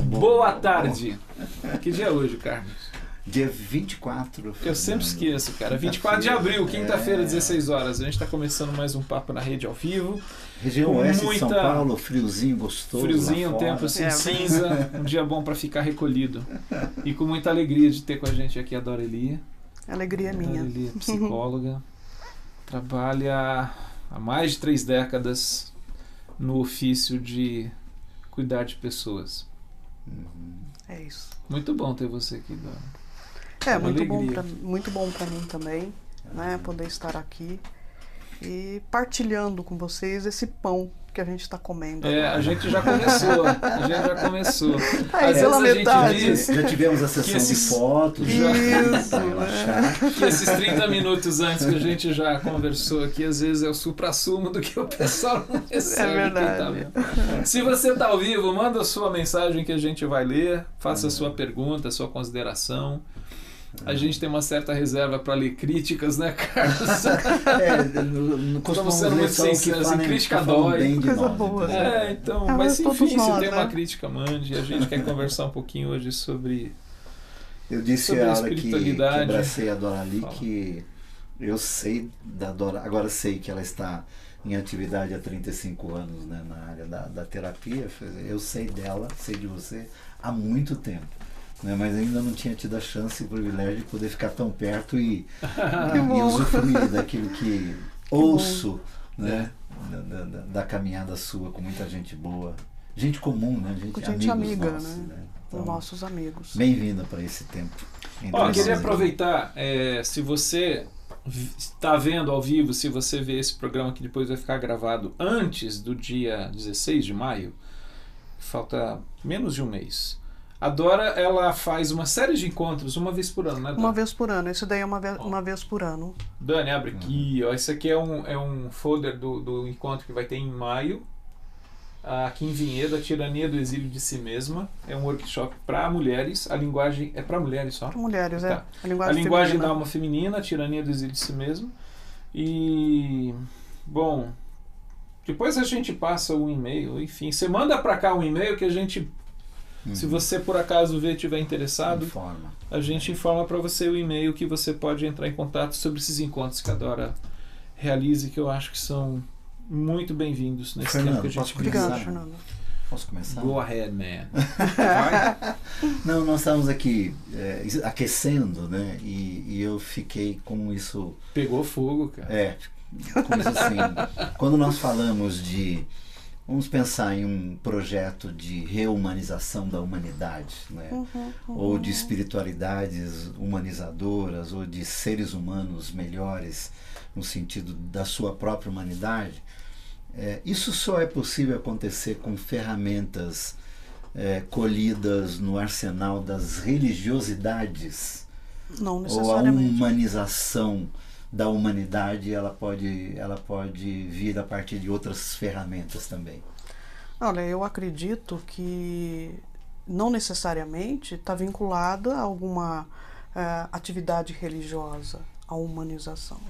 Boa tarde. Que dia é hoje, Carlos? Dia 24. Eu sempre esqueço, cara. 24 de abril, quinta-feira, 16 horas. A gente está começando mais um Papo na Rede ao vivo. Região oeste de São Paulo, friozinho gostoso. Friozinho, um tempo assim cinza. Um dia bom para ficar recolhido. E com muita alegria de ter com a gente aqui a Dorelia. Alegria minha. Dorelia, psicóloga. Trabalha há mais de 3 décadas no ofício de cuidar de pessoas. É isso. Muito bom ter você aqui, Dona. Muito bom para mim também, né, poder estar aqui e partilhando com vocês esse pão que a gente está comendo. A gente já começou. Às vezes a gente diz, já tivemos a sessão de fotos, que esses 30 minutos antes que a gente já conversou aqui, às vezes é o supra-sumo do que o pessoal não recebe. É verdade. Se você está ao vivo, manda a sua mensagem que a gente vai ler, faça a sua pergunta, a sua consideração. A gente tem uma certa reserva para ler críticas, né, Carlos? Estamos sendo muito sinceros. Crítica dói. Coisa boa. Então, mas enfim, se tem uma crítica, mande. A gente quer conversar um pouquinho hoje sobre Eu disse a ela que abracei a Dorali, Fala. que eu sei da Dora, agora sei que ela está em atividade há 35 anos, né, na área da terapia. Eu sei dela, sei de você há muito tempo. Né, mas ainda não tinha tido a chance e o privilégio de poder ficar tão perto e usufruir daquilo que ouço, né, da caminhada sua com muita gente boa, gente comum, né, gente amiga, nossos, né? Então, nossos amigos. Bem-vinda para esse tempo. Queria aproveitar, se você está vendo ao vivo, se você vê esse programa que depois vai ficar gravado antes do dia 16 de maio, falta menos de um mês. A Dora, ela faz uma série de encontros uma vez por ano, né, Dora? Uma vez por ano, esse daí é uma vez por ano. Dani, abre aqui, ó. Esse aqui é um folder do encontro que vai ter em maio, aqui em Vinhedo, a tirania do exílio de si mesma. É um workshop para mulheres, a linguagem é para mulheres só? Para mulheres, tá. A linguagem da alma feminina, a tirania do exílio de si mesma. E, bom, depois a gente passa um e-mail, enfim, você manda para cá um e-mail que a gente... Se você por acaso ver e estiver interessado, a gente informa para você o e-mail que você pode entrar em contato sobre esses encontros que a Dora realiza e que eu acho que são muito bem-vindos nesse Fernando, tempo que a gente Obrigado, Fernando. Posso começar? Go ahead, man. Vai. Não, nós estávamos aqui aquecendo, né? E eu fiquei com isso... Pegou fogo, cara. Com isso assim. Quando nós falamos de... Vamos pensar em um projeto de reumanização da humanidade, né? Ou de espiritualidades humanizadoras, ou de seres humanos melhores no sentido da sua própria humanidade. Isso só é possível acontecer com ferramentas colhidas no arsenal das religiosidades. Não Ou a necessariamente. humanização da humanidade, ela pode vir a partir de outras ferramentas também. Olha, eu acredito que não necessariamente está vinculada a alguma atividade religiosa, a humanização.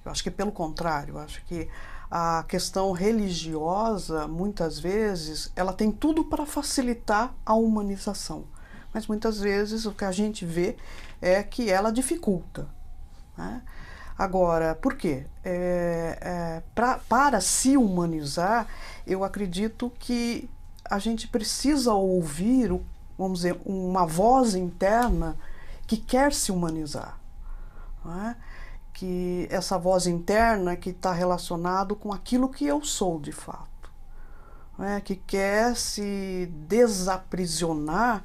Eu acho que pelo contrário, eu acho que a questão religiosa, muitas vezes, ela tem tudo para facilitar a humanização. Mas muitas vezes o que a gente vê é que ela dificulta, né? Agora, por quê? Para se humanizar, eu acredito que a gente precisa ouvir, vamos dizer, uma voz interna que quer se humanizar, não é? Que essa voz interna que está relacionado com aquilo que eu sou de fato, não é? Que quer se desaprisionar,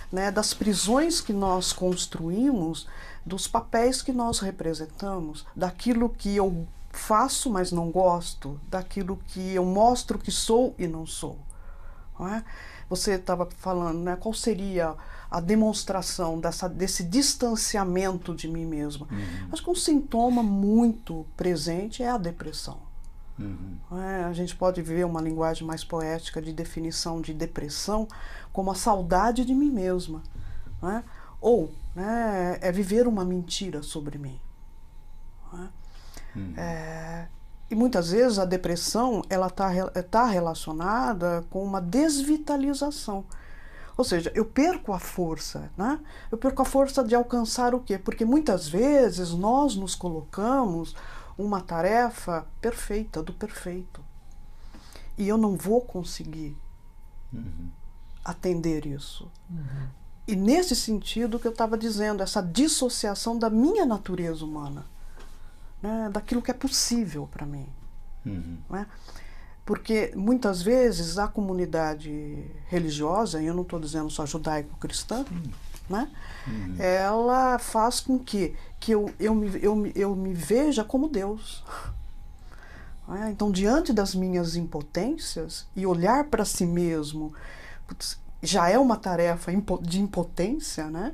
né, das prisões que nós construímos, dos papéis que nós representamos, daquilo que eu faço, mas não gosto, daquilo que eu mostro que sou e não sou. Não é? Você estava falando, né, qual seria a demonstração desse distanciamento de mim mesma. Acho que um sintoma muito presente é a depressão. A gente pode ver uma linguagem mais poética de definição de depressão como a saudade de mim mesma. Né? Ou, né, é viver uma mentira sobre mim. Né? E muitas vezes a depressão ela tá relacionada com uma desvitalização. Ou seja, eu perco a força, né? Eu perco a força de alcançar o quê? Porque muitas vezes nós nos colocamos uma tarefa perfeita, do perfeito. E eu não vou conseguir atender isso. E nesse sentido que eu estava dizendo, essa dissociação da minha natureza humana, né? Daquilo que é possível para mim. Né? Porque muitas vezes a comunidade religiosa, e eu não estou dizendo só judaico-cristã, né? Ela faz com que eu me veja como Deus. Então, diante das minhas impotências, e olhar para si mesmo, já é uma tarefa de impotência, né?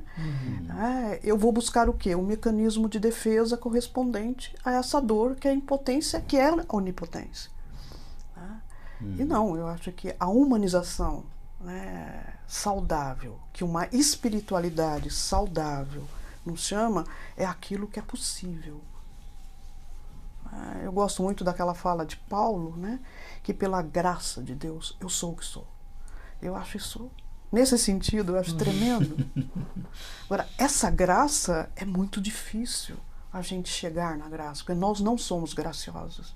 Eu vou buscar o quê? Um mecanismo de defesa correspondente a essa dor, que é a impotência, que é a onipotência. E não, eu acho que a humanização, né, saudável, que uma espiritualidade saudável nos chama, é aquilo que é possível. Eu gosto muito daquela fala de Paulo, né, que pela graça de Deus eu sou o que sou. Eu acho isso, nesse sentido, eu acho tremendo. Agora, essa graça é muito difícil a gente chegar na graça, porque nós não somos graciosos.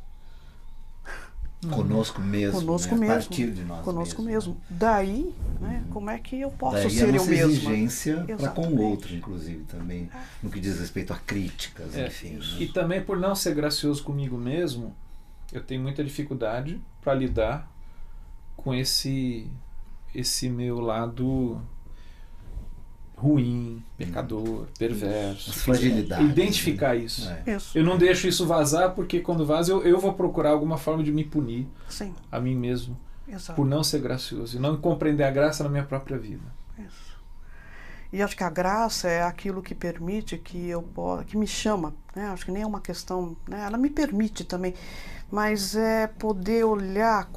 Conosco mesmo, conosco né? mesmo, A partir de nós conosco mesmo. Né? Daí, né, como é que eu posso Daí ser a eu nossa mesma? Exigência para com o outro, inclusive, também, no que diz respeito a críticas, enfim. Né? E também por não ser gracioso comigo mesmo, eu tenho muita dificuldade para lidar com esse meu lado ruim, pecador, perverso. As fragilidades. Identificar isso. Isso. Eu não deixo isso vazar, porque quando vaza eu vou procurar alguma forma de me punir a mim mesmo. Exato. Por não ser gracioso e não compreender a graça na minha própria vida. Isso. E acho que a graça é aquilo que permite que me chama, né? Acho que nem é uma questão, né? Ela me permite também, mas é poder olhar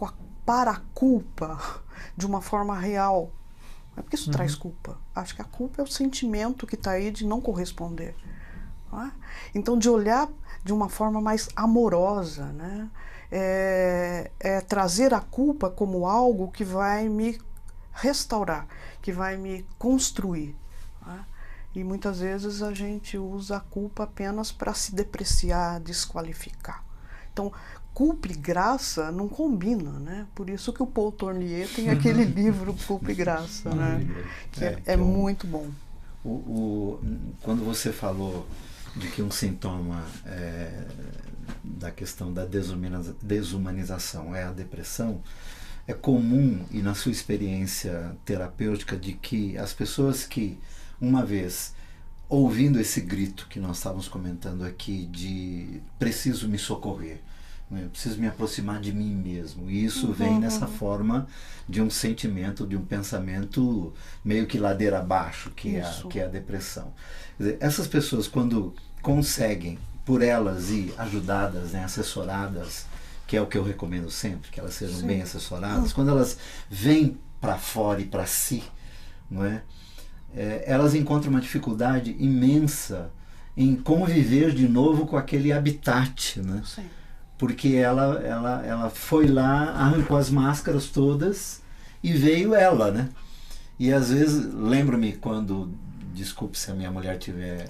para a culpa de uma forma real. É porque isso traz culpa. Acho que a culpa é o sentimento que está aí de não corresponder. Não é? Então, de olhar de uma forma mais amorosa, né? Trazer a culpa como algo que vai me restaurar, que vai me construir. Não é? E muitas vezes a gente usa a culpa apenas para se depreciar, desqualificar. Então, culpa e graça não combina, né? Por isso que o Paul Tournier tem aquele livro Culpa e Graça, né? Que é muito bom. Quando você falou de que um sintoma da questão da desumanização é a depressão, é comum, e na sua experiência terapêutica, de que as pessoas que, uma vez ouvindo esse grito que nós estávamos comentando aqui, de preciso me socorrer, eu preciso me aproximar de mim mesmo, e isso vem nessa forma de um sentimento, de um pensamento meio que ladeira abaixo, que é a depressão. Quer dizer, essas pessoas, quando conseguem, por elas ir ajudadas, né, assessoradas, que é o que eu recomendo sempre, que elas sejam bem assessoradas, quando elas vêm para fora e para si, não é? Elas encontram uma dificuldade imensa em conviver de novo com aquele habitat, né? Sim. Porque ela foi lá, arrancou as máscaras todas e veio ela, né? E às vezes, lembro-me quando, desculpe se a minha mulher estiver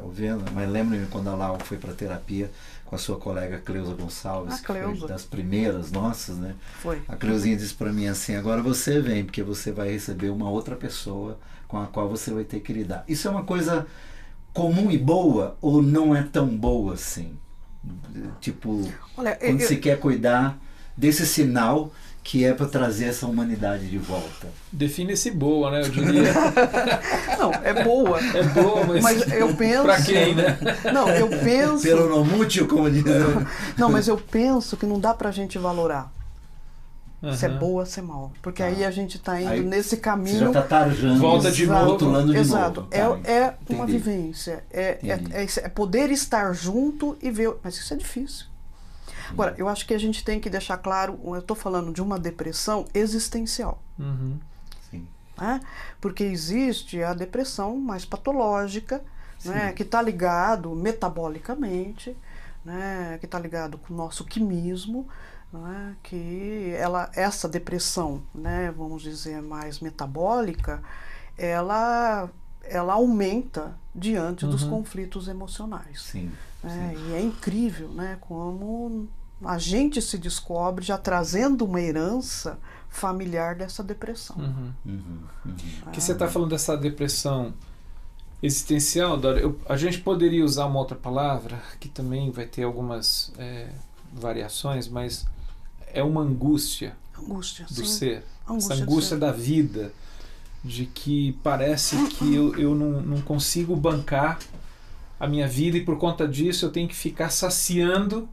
ouvindo, mas lembro-me quando a Lau foi para terapia com a sua colega Cleusa Gonçalves, que foi das primeiras nossas, né? Foi. A Cleusinha disse para mim assim: agora você vem, porque você vai receber uma outra pessoa com a qual você vai ter que lidar. Isso é uma coisa comum e boa, ou não é tão boa assim? Tipo, olha, quando se quer cuidar desse sinal que é para trazer essa humanidade de volta. Define-se boa, né? Eu diria. Não, é boa. É boa, mas eu penso... Pra quem, né? Não, eu penso... Pelo não mútil, como diz. Não, mas eu penso que não dá pra gente valorar. Se é boa, se é mal. Porque aí a gente está indo nesse caminho... Você já está tarjando. Volta de novo. Rotulando de exato. novo. É uma vivência. É poder estar junto e ver... Mas isso é difícil. Agora, eu acho que a gente tem que deixar claro... Eu estou falando de uma depressão existencial. Sim. Né? Porque existe a depressão mais patológica, né? Que está ligado metabolicamente, né, que está ligado com o nosso quimismo, né, que essa depressão, né, vamos dizer, mais metabólica, ela aumenta diante dos conflitos emocionais. Sim, né, sim. E é incrível, né, como a gente se descobre já trazendo uma herança familiar dessa depressão. Que você está falando dessa depressão existencial, Dora, a gente poderia usar uma outra palavra, que também vai ter algumas variações, mas é uma angústia do ser. Essa angústia da vida, de que parece que eu não consigo bancar a minha vida e por conta disso eu tenho que ficar saciando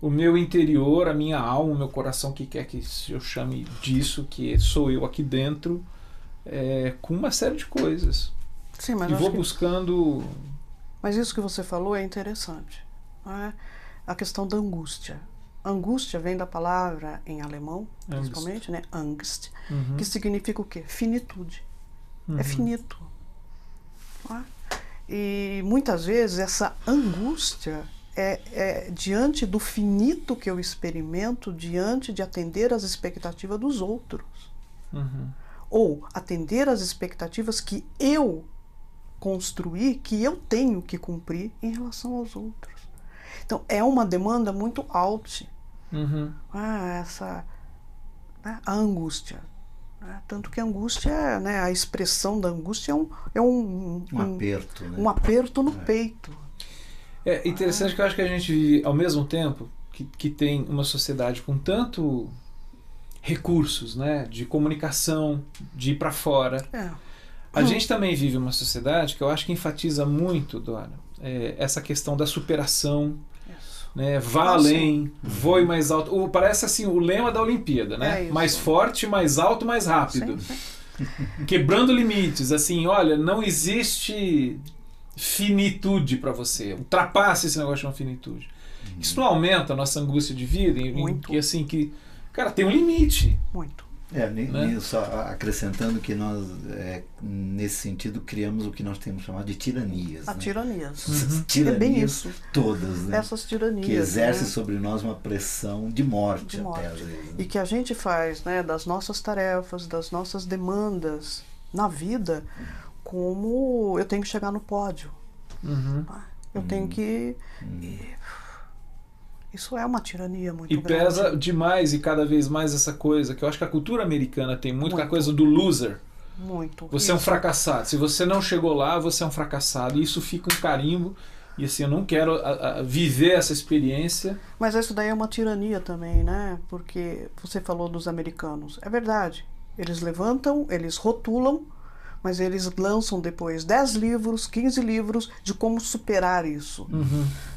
o meu interior, a minha alma, o meu coração, que quer que eu chame disso, que sou eu aqui dentro, com uma série de coisas. Sim, mas e vou buscando... Mas isso que você falou é interessante. Né? A questão da angústia. Angústia vem da palavra em alemão, principalmente, né? Angst, que significa o quê? Finitude. É finito. Né? E muitas vezes essa angústia é diante do finito que eu experimento, diante de atender às expectativas dos outros. Ou atender às expectativas que eu construir, que eu tenho que cumprir em relação aos outros. Então, é uma demanda muito alta. A angústia. Tanto que a angústia, né, a expressão da angústia é um aperto, né? Um aperto no peito. É interessante que eu acho que a gente vive, ao mesmo tempo, que tem uma sociedade com tanto recursos, né, de comunicação, de ir para fora. A gente também vive uma sociedade que eu acho que enfatiza muito, Dora, essa questão da superação, né? Vá além, voe mais alto. Parece assim o lema da Olimpíada, né? Mais forte, mais alto, mais rápido. Quebrando limites, assim, olha, não existe finitude para você. Ultrapasse esse negócio de uma finitude. Isso não aumenta a nossa angústia de vida? Muito. Cara, tem um limite. Muito. Só acrescentando que nós, nesse sentido, criamos o que nós temos chamado de tiranias. Tiranias. Tiranias, é bem isso. Todas, né? Essas tiranias. Que exercem, né? sobre nós uma pressão de morte. Até, às vezes, né? E que a gente faz, né, das nossas tarefas, das nossas demandas na vida, como eu tenho que chegar no pódio. Eu tenho que... Isso é uma tirania muito grande. E pesa demais e cada vez mais essa coisa, que eu acho que a cultura americana tem muito, a coisa do loser. Muito. Você é um fracassado. Se você não chegou lá, você é um fracassado. E isso fica um carimbo. E assim, eu não quero viver essa experiência. Mas isso daí é uma tirania também, né? Porque você falou dos americanos. É verdade. Eles levantam, eles rotulam, mas eles lançam depois 10 livros, 15 livros de como superar isso.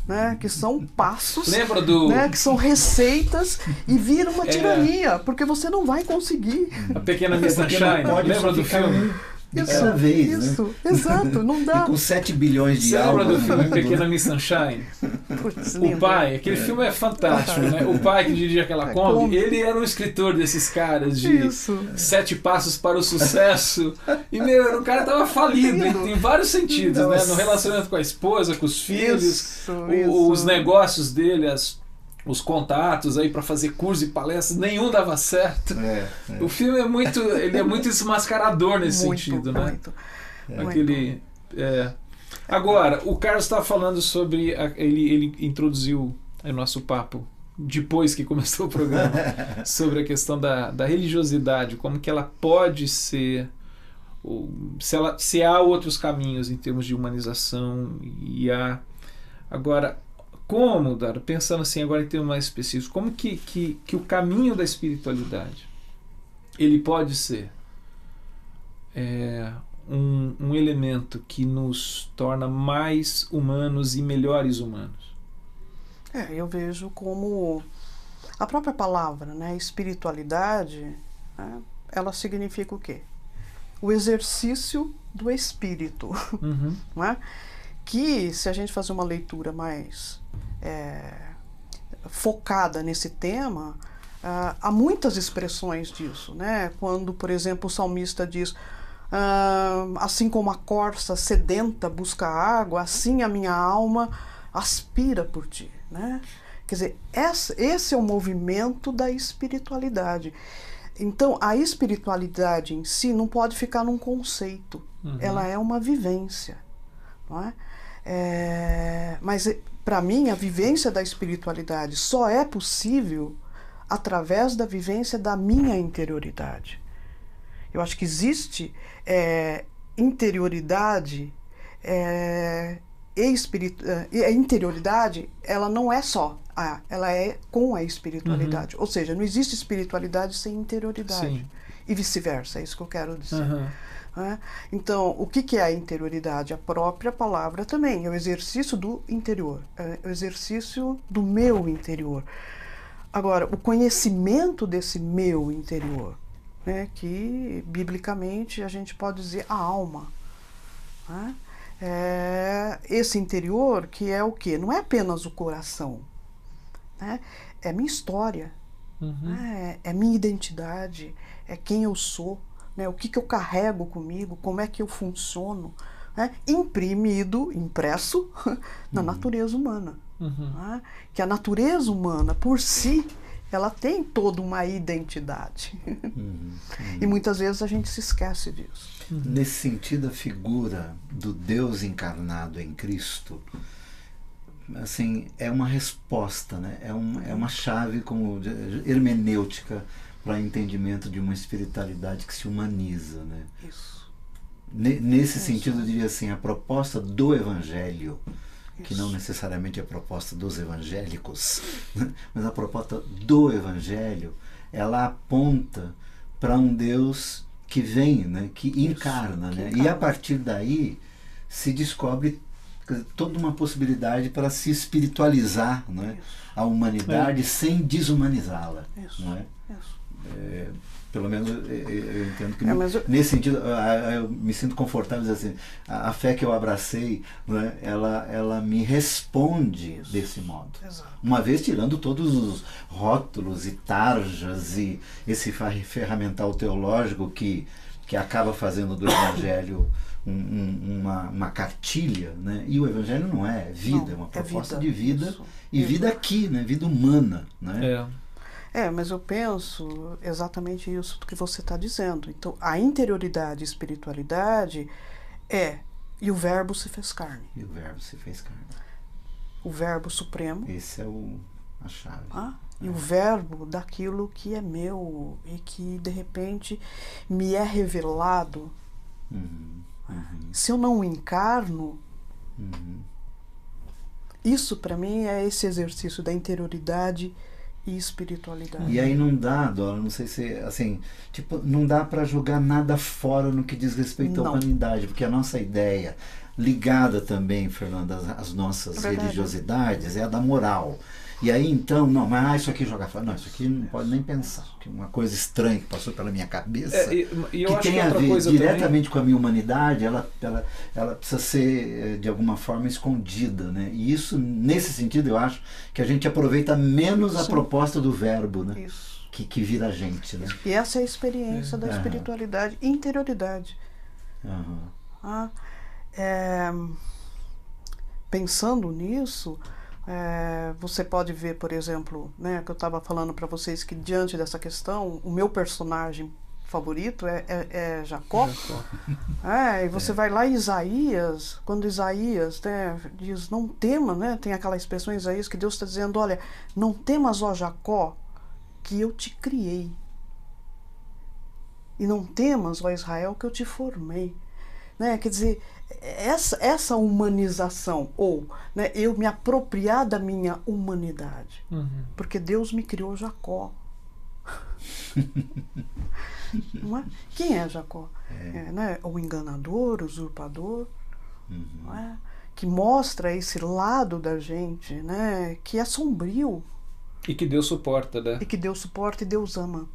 Né? Que são passos, lembra do... né? Que são receitas e vira uma tirania, porque você não vai conseguir. A Pequena Miss Sunshine, lembra do filme? Cada vez, isso, né? Exato, não dá. E com 7 bilhões de almas. Você lembra do filme Pequena Miss Sunshine? Putz, o pai, aquele filme é fantástico, né? O pai que dirigia aquela Kombi, ele era um escritor desses caras de 7 passos para o sucesso. E, o cara tava falido em vários sentidos, né? No relacionamento com a esposa, com os filhos, os negócios dele, os contatos aí para fazer curso e palestras, nenhum dava certo. O filme ele é muito desmascarador nesse sentido, né? Aquele... Agora, o Carlos está falando sobre... Ele introduziu o nosso papo depois que começou o programa sobre a questão da religiosidade, como que ela pode ser... Se há outros caminhos em termos de humanização e há... Agora, como, Dara, pensando assim agora em termos mais específicos, como que o caminho da espiritualidade ele pode ser um elemento que nos torna mais humanos e melhores humanos? Eu vejo como a própria palavra, né, espiritualidade, né, ela significa o quê? O exercício do espírito. Não é? Que, se a gente fazer uma leitura mais focada nesse tema, há muitas expressões disso, né? Quando, por exemplo, o salmista diz: assim como a corça sedenta busca água, assim a minha alma aspira por ti. né? Quer dizer, esse é o movimento da espiritualidade. Então, a espiritualidade em si não pode ficar num conceito. Ela é uma vivência, não é? Mas, para mim, a vivência da espiritualidade só é possível através da vivência da minha interioridade. Eu acho que existe interioridade e a interioridade, ela não é só, ela é com a espiritualidade. Ou seja, não existe espiritualidade sem interioridade. Sim. E vice-versa, é isso que eu quero dizer. Então, o que é a interioridade? A própria palavra também, é o exercício do interior, é o exercício do meu interior. Agora, o conhecimento desse meu interior, né, que biblicamente a gente pode dizer a alma, né? Esse interior que é o quê? Não é apenas o coração, né? É minha história, né? É minha identidade, é quem eu sou, né? O que eu carrego comigo, como é que eu funciono, né? Impresso na natureza humana. Né? Que a natureza humana, por si, ela tem toda uma identidade. E muitas vezes a gente se esquece disso. Nesse sentido, a figura do Deus encarnado em Cristo, assim, é uma resposta, né? É uma chave como hermenêutica para o entendimento de uma espiritualidade que se humaniza, né? Isso. Nesse sentido, eu diria assim, a proposta do Evangelho, que não necessariamente é a proposta dos evangélicos, mas a proposta do Evangelho, ela aponta para um Deus que vem, né, que encarna, né? E a partir daí se descobre toda uma possibilidade para se espiritualizar, né, a humanidade sem desumanizá-la. Não é? Pelo menos eu entendo que nesse sentido eu me sinto confortável assim, a fé que eu abracei, né, ela me responde desse modo. Uma vez tirando todos os rótulos e tarjas e esse ferramental teológico que acaba fazendo do Evangelho uma cartilha, né? E o Evangelho não é vida, é uma proposta de vida e vida aqui, né? Vida humana, né? Mas eu penso exatamente isso que você está dizendo. Então, a interioridade e espiritualidade e o Verbo se fez carne. E o Verbo se fez carne. O Verbo Supremo. Esse é a chave. E o Verbo daquilo que é meu e que, de repente, me é revelado. Se eu não o encarno, isso, para mim, é esse exercício da interioridade e espiritualidade. E aí não dá, Dora, não sei se assim, tipo, não dá para jogar nada fora no que diz respeito à humanidade, porque a nossa ideia, ligada também, Fernanda, às nossas religiosidades, é a da moral. E aí então, mas isso aqui joga fora. Não, isso aqui não pode nem pensar. Uma coisa estranha que passou pela minha cabeça, e eu que acho tem que a outra ver coisa diretamente com a minha humanidade, ela precisa ser, de alguma forma, escondida, né? E isso, nesse sentido, eu acho que a gente aproveita menos a proposta do Verbo, né? Isso. Que vira a gente, né? E essa é a experiência da espiritualidade, interioridade. Pensando nisso, você pode ver, por exemplo, né, que eu estava falando para vocês que diante dessa questão, o meu personagem favorito é Jacó. E você vai lá em Isaías, quando Isaías, né, diz, não tema, né, tem aquela expressão em Isaías que Deus está dizendo, olha, não temas, ó Jacó, que eu te criei. E não temas, ó Israel, que eu te formei. Né? Quer dizer, essa humanização, ou, né, eu me apropriar da minha humanidade, porque Deus me criou Jacó. Não é? Quem é Jacó? Né? O enganador, o usurpador, não é? Que mostra esse lado da gente, né? Que é sombrio. E que Deus suporta, né? E que Deus suporta e Deus ama.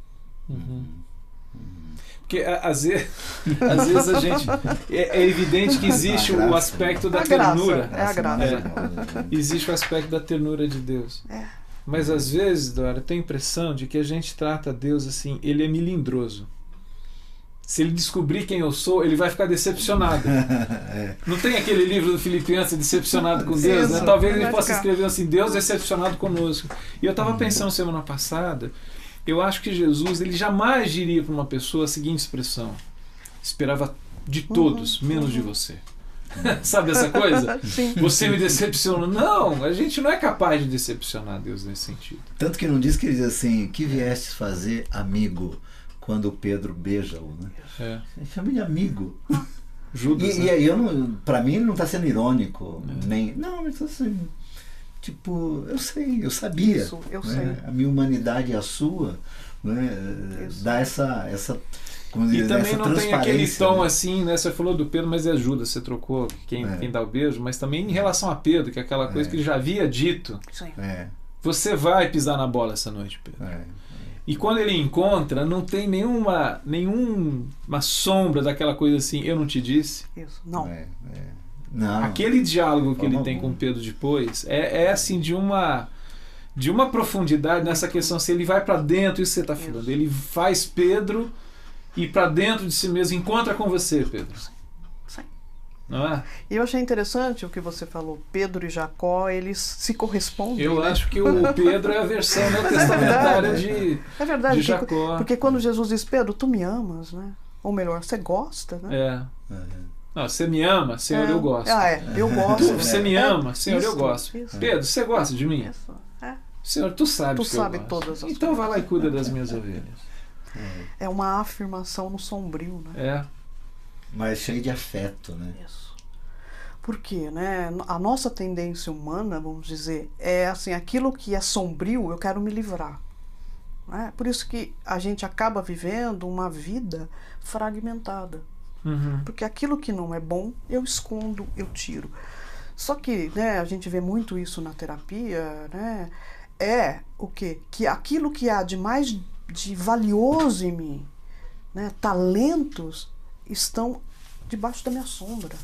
Porque às vezes a gente é evidente que existe o aspecto da ternura. É a graça. Existe o aspecto da ternura de Deus. Mas às vezes, Dora, eu tenho a impressão de que a gente trata Deus assim, ele é melindroso. Se ele descobrir quem eu sou, ele vai ficar decepcionado. Não tem aquele livro do Filipe Anses, Decepcionado com Deus? Né? Talvez ele possa escrever assim, Deus decepcionado conosco. E eu estava pensando semana passada, eu acho que Jesus ele jamais diria para uma pessoa a seguinte expressão: esperava de todos, menos de você. Sabe essa coisa? Sim. Você me decepcionou. Não, a gente não é capaz de decepcionar Deus nesse sentido. Tanto que não diz que ele diz assim, que vieste fazer, amigo, quando Pedro beija-o, né? Ele chama de amigo. Judas, e aí pra mim não está sendo irônico, nem... Não, mas assim, tipo, eu sabia. Isso, eu né? sei. A minha humanidade e a sua, né? Dá essa como dizer, e também não tem aquele tom, né? assim, né? Você falou do Pedro, mas é Judas, você trocou quem dá o beijo, mas também em relação a Pedro, que é aquela coisa que ele já havia dito. Sim. Você vai pisar na bola essa noite, Pedro. E quando ele encontra, não tem nenhuma sombra daquela coisa assim, eu não te disse. Isso, não. Não. Aquele diálogo que ele tem com Pedro depois é assim de uma profundidade nessa questão, se ele vai para dentro, isso que você está falando, ele faz Pedro ir para dentro de si mesmo, encontra com você, Pedro. Sim. Não é? E eu achei interessante o que você falou, Pedro e Jacó, eles se correspondem. Eu né? acho que o Pedro é a versão neotestamentária de Jacó. Porque quando Jesus diz, Pedro, tu me amas, né? Ou melhor, você gosta, né? Não, você me ama, Senhor, eu gosto. Eu gosto. Você me ama, Senhor, eu gosto. Isso. Pedro, você gosta de mim? Isso. Senhor, tu sabes que eu sabe gosto. todas as então coisas. vai lá e cuida das minhas ovelhas. É uma afirmação no sombrio, né? Mas cheio de afeto, né? Isso. Porque, né, a nossa tendência humana, vamos dizer, é assim, aquilo que é sombrio, eu quero me livrar. Né? Por isso que a gente acaba vivendo uma vida fragmentada. Porque aquilo que não é bom, eu escondo, eu tiro. Só que, né, a gente vê muito isso na terapia, né? É o quê? Que aquilo que há de mais de valioso em mim, né, talentos, estão debaixo da minha sombra.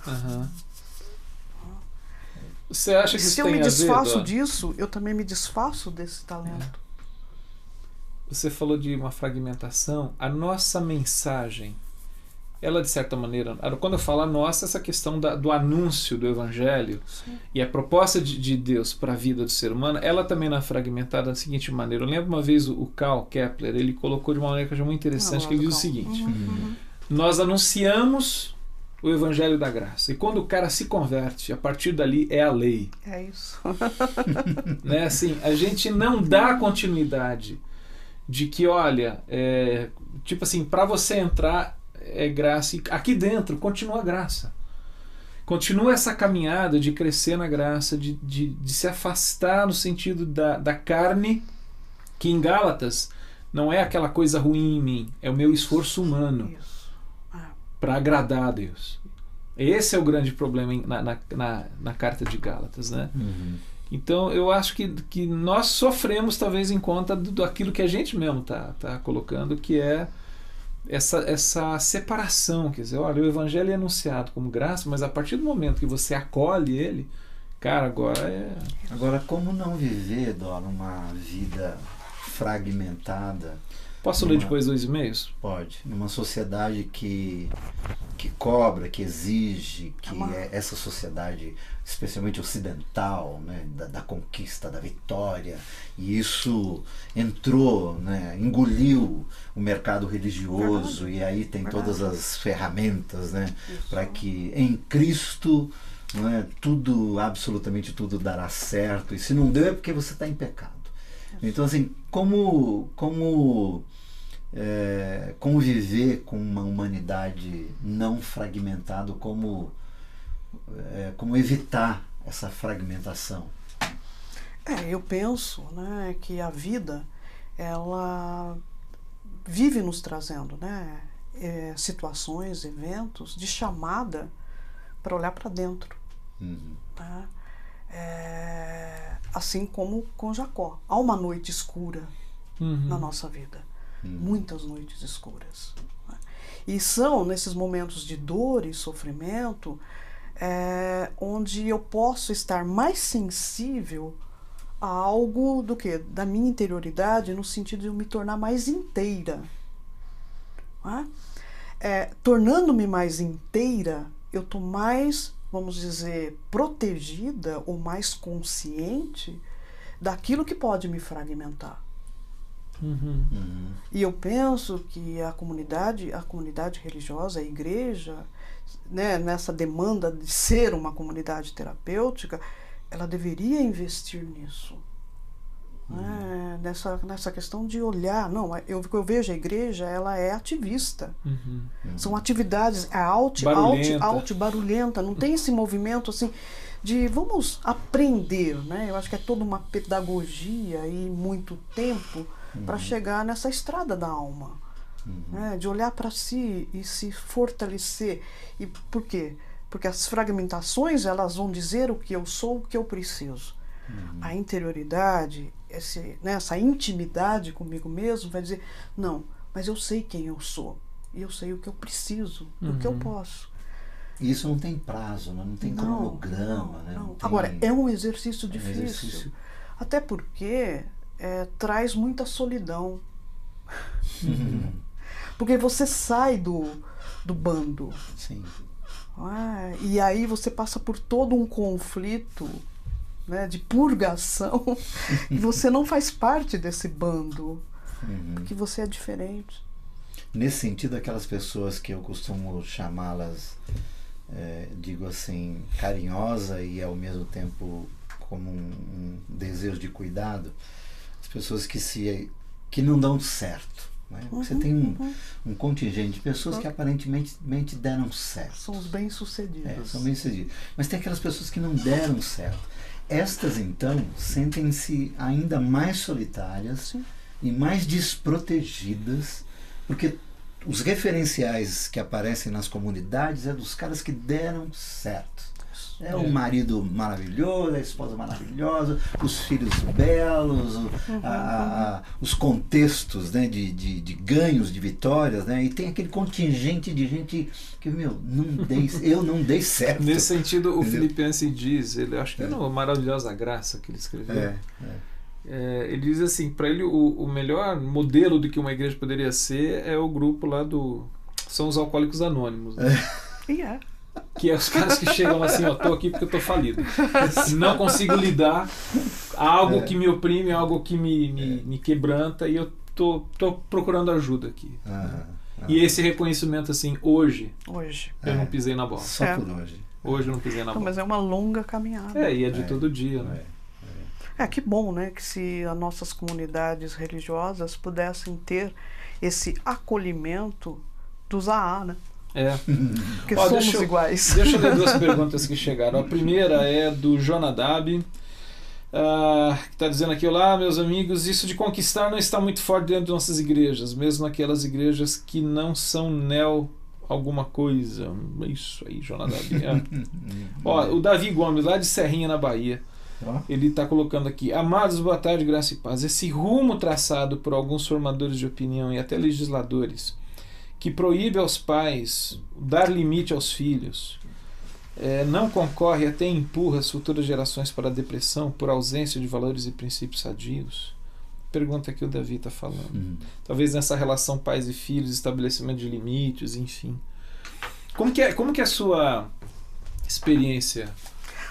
Você acha que se eu me desfaço disso, eu também me desfaço desse talento. Você falou de uma fragmentação. A nossa mensagem, ela de certa maneira, quando eu falo a nossa, essa questão do anúncio do Evangelho e a proposta de Deus para a vida do ser humano, ela também não é fragmentada da seguinte maneira. Eu lembro uma vez o Karl Kepler, ele colocou de uma maneira que eu achei muito interessante, que ele diz o seguinte: nós anunciamos o Evangelho da Graça, e quando o cara se converte, a partir dali é a lei. É isso. Né? Assim, a gente não dá continuidade de que, olha, tipo assim, para você entrar é graça, e aqui dentro continua a graça, continua essa caminhada de crescer na graça, de se afastar no sentido da carne, que em Gálatas não é aquela coisa ruim em mim, é o meu esforço humano para agradar a Deus. Esse é o grande problema na carta de Gálatas, né? Então eu acho que nós sofremos talvez em conta daquilo que a gente mesmo tá colocando, que é essa separação, quer dizer, olha, o Evangelho é anunciado como graça, mas a partir do momento que você acolhe ele, cara, Agora, como não viver, Dó, numa vida fragmentada? Posso ler depois 2 e-mails? Pode. Numa sociedade que cobra, que exige, que é essa sociedade, especialmente ocidental, né, da conquista, da vitória, e isso entrou, né, engoliu o mercado religioso, e aí tem todas as ferramentas, né, para que em Cristo, né, absolutamente tudo dará certo, e se não deu é porque você está em pecado. Então, assim, como viver com uma humanidade não fragmentada, como evitar essa fragmentação? Eu penso, né, que a vida, ela vive nos trazendo, né, situações, eventos de chamada para olhar para dentro. Tá? Assim como com Jacó. Há uma noite escura na nossa vida. Muitas noites escuras. Né? E são nesses momentos de dor e sofrimento onde eu posso estar mais sensível a algo do que? Da minha interioridade, no sentido de eu me tornar mais inteira. Né? tornando-me mais inteira, eu estou mais, vamos dizer, protegida ou mais consciente daquilo que pode me fragmentar. E eu penso que a comunidade religiosa, a igreja, né, nessa demanda de ser uma comunidade terapêutica, ela deveria investir nisso. Nessa questão de olhar. Não, eu vejo a igreja, ela é ativista. São atividades, barulhenta, não tem esse movimento assim de vamos aprender, né? Eu acho que é toda uma pedagogia e muito tempo para chegar nessa estrada da alma, né? De olhar para si e se fortalecer. E por quê? Porque as fragmentações, elas vão dizer o que eu sou, o que eu preciso. A interioridade, essa intimidade comigo mesmo vai dizer, não, mas eu sei quem eu sou, e eu sei o que eu preciso, o que eu posso. E isso não tem prazo, não tem cronograma. Né? Não. Não tem... Agora, é um exercício difícil. Até porque traz muita solidão. Porque você sai do bando. Sim. E aí você passa por todo um conflito, né, de purgação, e você não faz parte desse bando, porque você é diferente. Nesse sentido, aquelas pessoas que eu costumo chamá-las, digo assim, carinhosa e ao mesmo tempo como um desejo de cuidado, as pessoas que não dão certo. Né? Você tem um contingente de pessoas que aparentemente deram certo. São os bem-sucedidos. São bem-sucedidos. Mas tem aquelas pessoas que não deram certo. Estas, então, sentem-se ainda mais solitárias e mais desprotegidas, porque os referenciais que aparecem nas comunidades é dos caras que deram certo. O marido maravilhoso, a esposa maravilhosa, os filhos belos, os contextos, né, de ganhos, de vitórias, né, e tem aquele contingente de gente que, eu não dei certo. Nesse sentido, o Filipenses diz, ele acho que é uma maravilhosa graça que ele escreveu. Ele diz assim, para ele o melhor modelo do que uma igreja poderia ser é o grupo lá são os Alcoólicos Anônimos. Né? Que é os caras que chegam lá assim, tô aqui porque eu tô falido. Não consigo lidar, algo que me oprime, algo que me quebranta, e eu tô procurando ajuda aqui. E esse reconhecimento assim, hoje eu não pisei na bola. Só por hoje. Hoje eu não pisei na bola. Mas é uma longa caminhada. E é de todo dia, né? Que bom, né? Que se as nossas comunidades religiosas pudessem ter esse acolhimento dos AA, né? Porque somos iguais. Deixa eu ler duas perguntas que chegaram. A primeira é do Jonadab, que está dizendo aqui: olá, meus amigos, isso de conquistar não está muito forte dentro de nossas igrejas, mesmo aquelas igrejas que não são alguma coisa. Isso aí, Jonadab. O Davi Gomes, lá de Serrinha, na Bahia, ele está colocando aqui: amados, boa tarde, graça e paz. Esse rumo traçado por alguns formadores de opinião e até legisladores, que proíbe aos pais dar limite aos filhos, não concorre, até empurra as futuras gerações para a depressão por ausência de valores e princípios sadios? Pergunta que o Davi está falando. Talvez nessa relação pais e filhos, estabelecimento de limites, enfim. Como que é a sua experiência,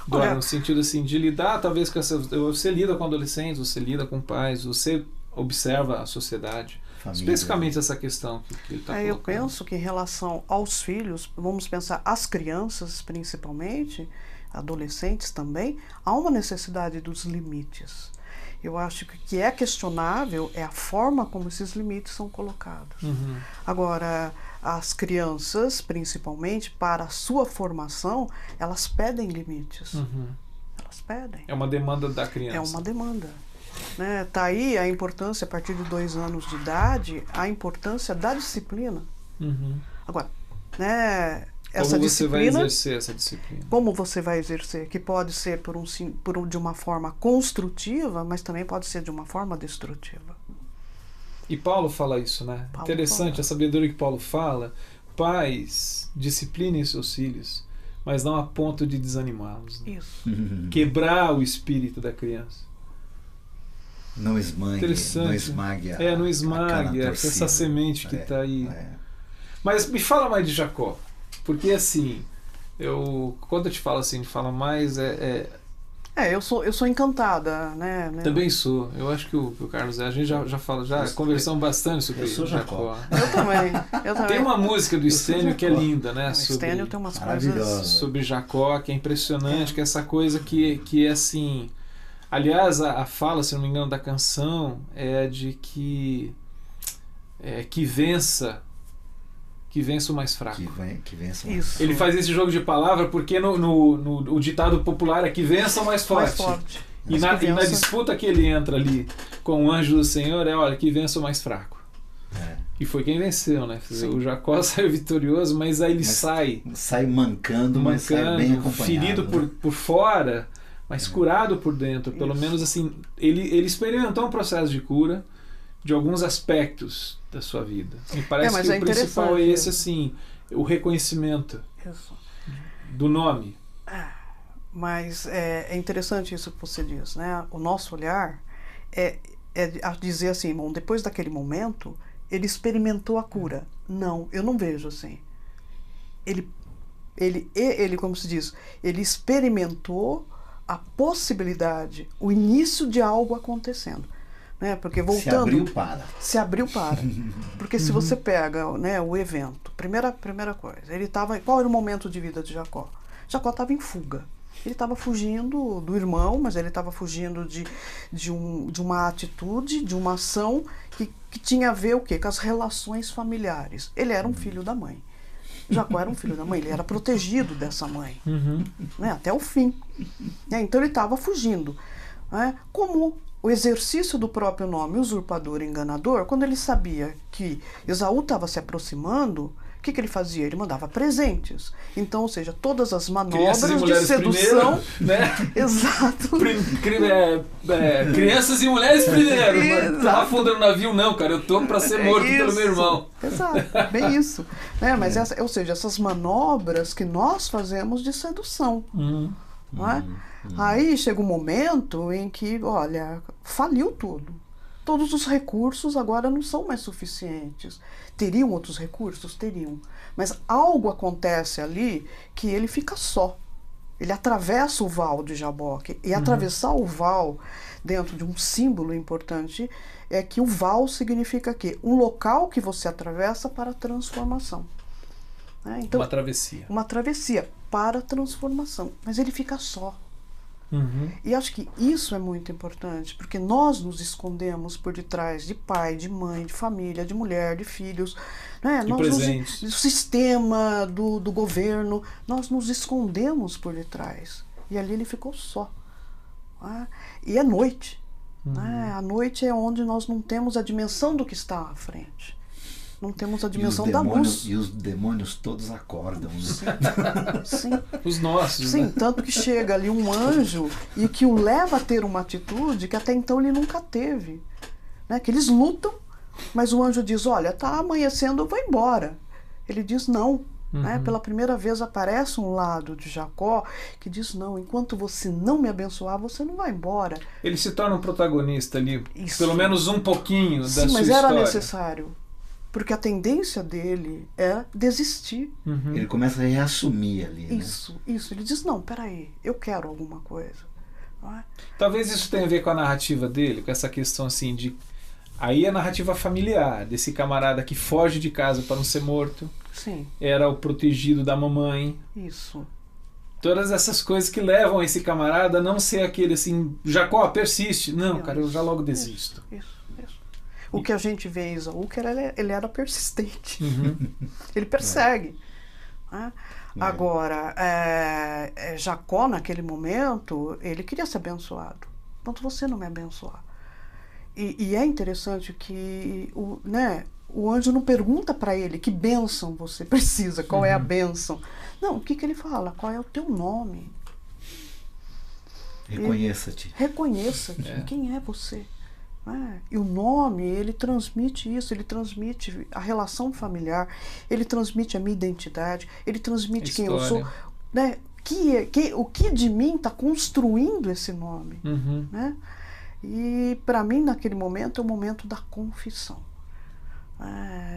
Dora, no sentido assim, de lidar talvez com você lida com adolescentes, você lida com pais, você observa a sociedade? Família. Especificamente essa questão que ele está colocando. Eu penso que em relação aos filhos, vamos pensar as crianças principalmente, adolescentes também, há uma necessidade dos limites. Eu acho que o que é questionável é a forma como esses limites são colocados. Agora, as crianças, principalmente, para a sua formação, elas pedem limites. Elas pedem. É uma demanda da criança. É uma demanda. Né? Tá aí a importância, a partir de 2 anos de idade, a importância da disciplina. Agora, né, essa como disciplina, você vai exercer essa disciplina? Como você vai exercer? Que pode ser de uma forma construtiva, mas também pode ser de uma forma destrutiva. E Paulo fala isso, né? Paulo Interessante fala. A sabedoria que Paulo fala. Pais, disciplinem seus filhos, mas não a ponto de desanimá-los. Né? Isso. Quebrar o espírito da criança. Não esmague, não esmague não esmague essa semente que está aí. Mas me fala mais de Jacó. Porque assim, quando eu te falo assim, fala mais, eu sou encantada, né? Também sou. Eu acho que o Carlos, a gente já conversamos bastante sobre Jacó. Eu também. Tem uma música do Stênio que é linda, né? O Stênio tem umas coisas sobre Jacó, que é impressionante, que é essa coisa que é assim. Aliás, a fala, se não me engano, da canção é de que vença o mais fraco. Que vença o mais fraco. Ele faz esse jogo de palavra porque o ditado popular é que vença o mais forte. E na disputa que ele entra ali com o anjo do Senhor olha, que vença o mais fraco. E foi quem venceu, né? Sim. O Jacó saiu vitorioso, mas aí ele sai mancando, mas sai bem acompanhado. Ferido por fora, mas curado por dentro. Pelo menos assim, ele experimentou um processo de cura de alguns aspectos da sua vida. Me parece que o principal é esse, assim, o reconhecimento do nome. Mas é interessante isso que você diz, né? O nosso olhar é a dizer assim, bom, depois daquele momento, ele experimentou a cura. Não, eu não vejo assim. Ele, como se diz, ele experimentou a possibilidade, o início de algo acontecendo. Né? Porque voltando, se abriu para. Porque se você pega, né, o evento, primeira coisa, qual era o momento de vida de Jacó? Jacó estava em fuga. Ele estava fugindo do irmão, mas ele estava fugindo de uma atitude, de uma ação que tinha a ver o quê? Com as relações familiares. Ele era um filho da mãe. Jacó era um filho da mãe, ele era protegido dessa mãe, né, até o fim. Então ele estava fugindo. Né? Como o exercício do próprio nome, usurpador e enganador, quando ele sabia que Esaú estava se aproximando, o que ele fazia? Ele mandava presentes. Então, ou seja, todas as manobras de sedução... Primeiro, né? Exato. Crianças e mulheres primeiro. Não tá afundando o navio, não, cara. Eu tô para ser morto pelo meu irmão. Exato, bem isso. Né? Mas, ou seja, essas manobras que nós fazemos de sedução. Não é? Aí chega um momento em que, olha, faliu tudo. Todos os recursos agora não são mais suficientes. Teriam outros recursos? Teriam. Mas algo acontece ali que ele fica só. Ele atravessa o val de Jaboque. E atravessar o val dentro de um símbolo importante é que o val significa quê? Um local que você atravessa para transformação. Né? Então, uma travessia. Uma travessia para transformação. Mas ele fica só. E acho que isso é muito importante, porque nós nos escondemos por detrás de pai, de mãe, de família, de mulher, de filhos, né? Do sistema, do governo, nós nos escondemos por detrás. E ali ele ficou só. Né? E é noite. Né? A noite é onde nós não temos a dimensão do que está à frente. Não temos a dimensão da luz. E os demônios todos acordam. Sim. Os nossos. Sim, né? Tanto que chega ali um anjo e que o leva a ter uma atitude que até então ele nunca teve. Né? Que eles lutam, mas o anjo diz, olha, tá amanhecendo, eu vou embora. Ele diz não. Né? Pela primeira vez aparece um lado de Jacó que diz, não, enquanto você não me abençoar, você não vai embora. Ele se torna um protagonista ali, pelo menos um pouquinho da sua história. Sim, mas era necessário. Porque a tendência dele é desistir. Ele começa a reassumir ali. Isso. Ele diz, não, peraí, eu quero alguma coisa. Não é? Talvez isso tenha a ver com a narrativa dele, com essa questão assim de... Aí a narrativa familiar, desse camarada que foge de casa para não ser morto. Sim. Era o protegido da mamãe. Isso. Todas essas coisas que levam esse camarada a não ser aquele assim, Jacó, persiste. Não, cara, eu já logo desisto. Isso. O que a gente vê em Esaú, que ele era persistente. Ele persegue. Né? Agora, Jacó, naquele momento, ele queria ser abençoado. Enquanto você não me abençoar. E é interessante que o anjo não pergunta para ele que bênção você precisa, qual é a bênção. Não, o que ele fala? Qual é o teu nome? Reconheça-te. Reconheça-te. Quem é você? E o nome, ele transmite isso, ele transmite a relação familiar, ele transmite a minha identidade, ele transmite quem eu sou. Né? O que de mim está construindo esse nome. Né? E para mim, naquele momento, é o momento da confissão.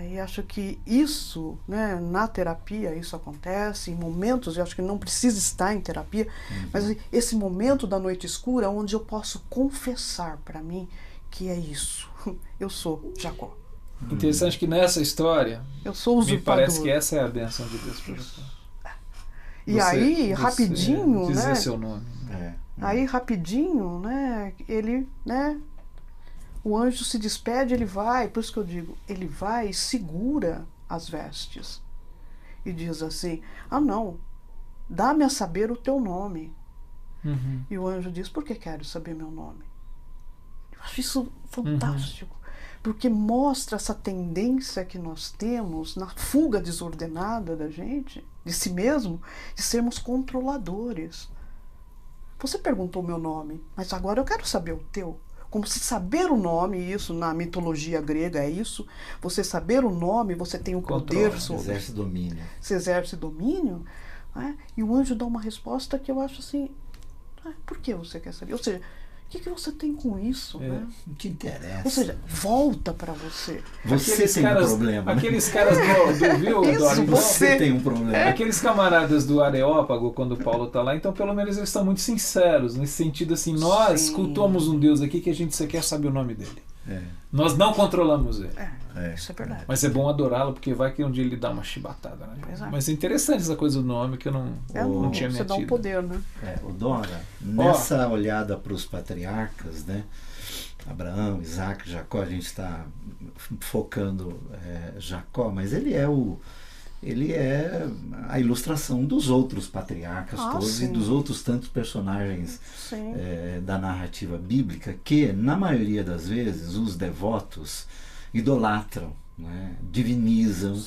E acho que isso, né, na terapia, isso acontece, em momentos, eu acho que não precisa estar em terapia, mas esse momento da noite escura, onde eu posso confessar para mim que é isso. Eu sou Jacó. Interessante que nessa história, eu sou usurpador. Me parece que essa é a bênção de Deus para Jacó. E aí, rapidinho, dizer né? seu nome. Aí, rapidinho, né? Ele, né? O anjo se despede, ele vai, por isso que eu digo, ele vai e segura as vestes. E diz assim, não, dá-me a saber o teu nome. E o anjo diz, por que quero saber meu nome? Eu acho isso fantástico. Porque mostra essa tendência que nós temos na fuga desordenada da gente, de si mesmo, de sermos controladores. Você perguntou meu nome, mas agora eu quero saber o teu. Como se saber o nome, isso na mitologia grega é isso, você saber o nome, você tem o poder sobre. Exerce domínio. Você exerce domínio, né? E o anjo dá uma resposta que eu acho assim, por que você quer saber? Ou seja, o que você tem com isso? Né? Não te interessa. Ou seja, volta para você. Você tem um problema. Aqueles caras do viu, Isso, você tem um problema. Aqueles camaradas do Areópago, quando Paulo está lá, então pelo menos eles estão muito sinceros, nesse sentido assim, nós cultuamos um Deus aqui que a gente sequer sabe o nome dele. Nós não controlamos ele. Isso é verdade. Mas é bom adorá-lo, porque vai que um dia ele dá uma chibatada. Né? Mas é interessante essa coisa do nome, que eu não tinha metido. Você dá um poder, né? O Dora, nessa olhada para os patriarcas, né? Abraão, Isaac, Jacó, a gente está focando Jacó, mas ele é a ilustração dos outros patriarcas todos sim. e dos outros tantos personagens da narrativa bíblica que, na maioria das vezes, os devotos idolatram, né, divinizam,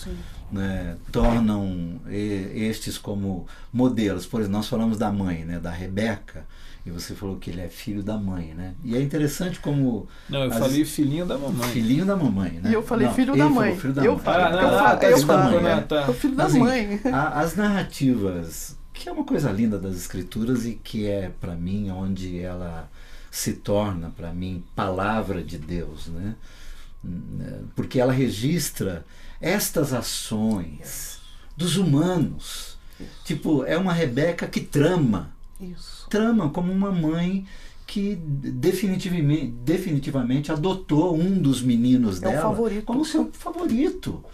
né, tornam estes como modelos. Por exemplo, nós falamos da mãe, né, da Rebeca, e você falou que ele é filho da mãe, né? E é interessante como... Não, eu falei filhinho da mamãe. Filhinho da mamãe, né? E eu falei filho da mãe. Filho da eu mãe. falo filho da mãe. As narrativas, que é uma coisa linda das escrituras e que é, para mim, onde ela se torna, para mim, palavra de Deus, né? Porque ela registra estas ações dos humanos. Tipo, é uma Rebeca que trama. Trama como uma mãe que definitivamente adotou um dos meninos dela como seu favorito.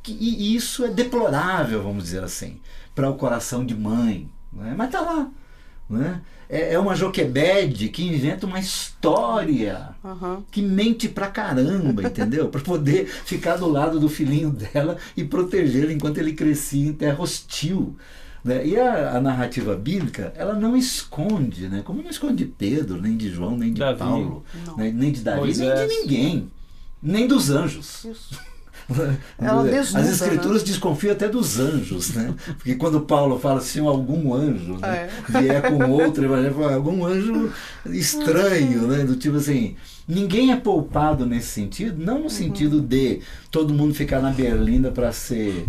E isso é deplorável, vamos dizer assim, para o coração de mãe. Né? Mas tá lá. Né? É uma Joquebede que inventa uma história que mente pra caramba, entendeu? Para poder ficar do lado do filhinho dela e protegê-lo enquanto ele crescia em terra hostil. Né? E a narrativa bíblica, ela não esconde, né? Como não esconde de Pedro, nem de João, nem de Davi, Paulo, né? Nem de Davi, Moisés. nem de ninguém, nem dos anjos. Ela desnuda, as escrituras desconfiam até dos anjos, né? Porque quando Paulo fala assim, algum anjo, né, vier com outro evangelho, algum anjo estranho, né? Do tipo assim, ninguém é poupado nesse sentido, não no sentido de todo mundo ficar na berlinda para ser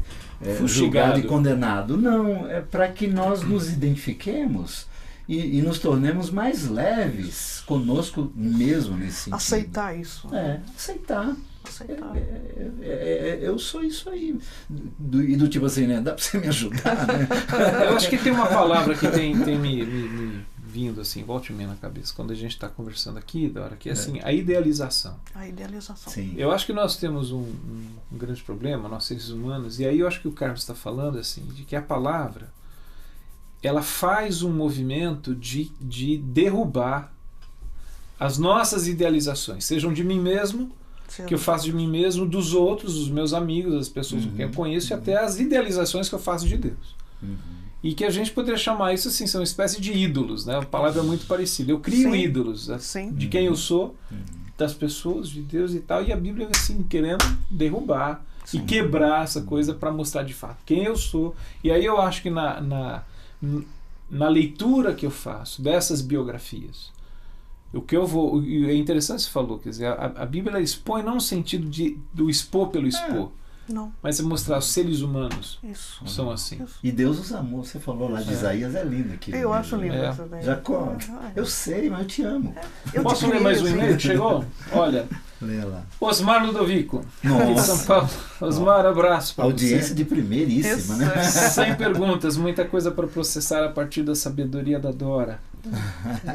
julgado e condenado. Não, é para que nós nos identifiquemos e nos tornemos mais leves conosco mesmo nesse sentido. Aceitar isso. Aceitar. Eu sou isso aí. E do tipo assim, né? Dá pra você me ajudar, né? Eu acho que tem uma palavra que tem me vindo assim, volte e meia na cabeça, quando a gente está conversando aqui, da hora que é assim, a idealização. A idealização. Sim. Eu acho que nós temos um grande problema, nós seres humanos, e aí eu acho que o Carlos está falando assim, de que a palavra ela faz um movimento de derrubar as nossas idealizações, sejam de mim mesmo, que eu faço de mim mesmo, dos outros, dos meus amigos, das pessoas com quem eu conheço, e até as idealizações que eu faço de Deus. E que a gente poderia chamar isso assim, são uma espécie de ídolos, né? Uma palavra muito parecida. Eu crio ídolos de quem eu sou, das pessoas, de Deus e tal, e a Bíblia assim, querendo derrubar e quebrar essa coisa para mostrar de fato quem eu sou. E aí eu acho que na leitura que eu faço dessas biografias, o que eu vou, é interessante você falou, quer dizer, a Bíblia expõe não no sentido do expor pelo expor, Não. Mas é mostrar os seres humanos Isso. são assim. Isso. E Deus os amou. Você falou lá de Isaías, é lindo aqui. Eu acho lindo essa daí. Jacó, eu sei, mas eu te amo. Eu Posso te ler mais um criei, e-mail assim. que chegou? Olha, Lê lá. Osmar Ludovico, de São Nossa, Paulo. Osmar, abraço para audiência você. de primeiríssima, né? Sem perguntas, muita coisa para processar a partir da sabedoria da Dora.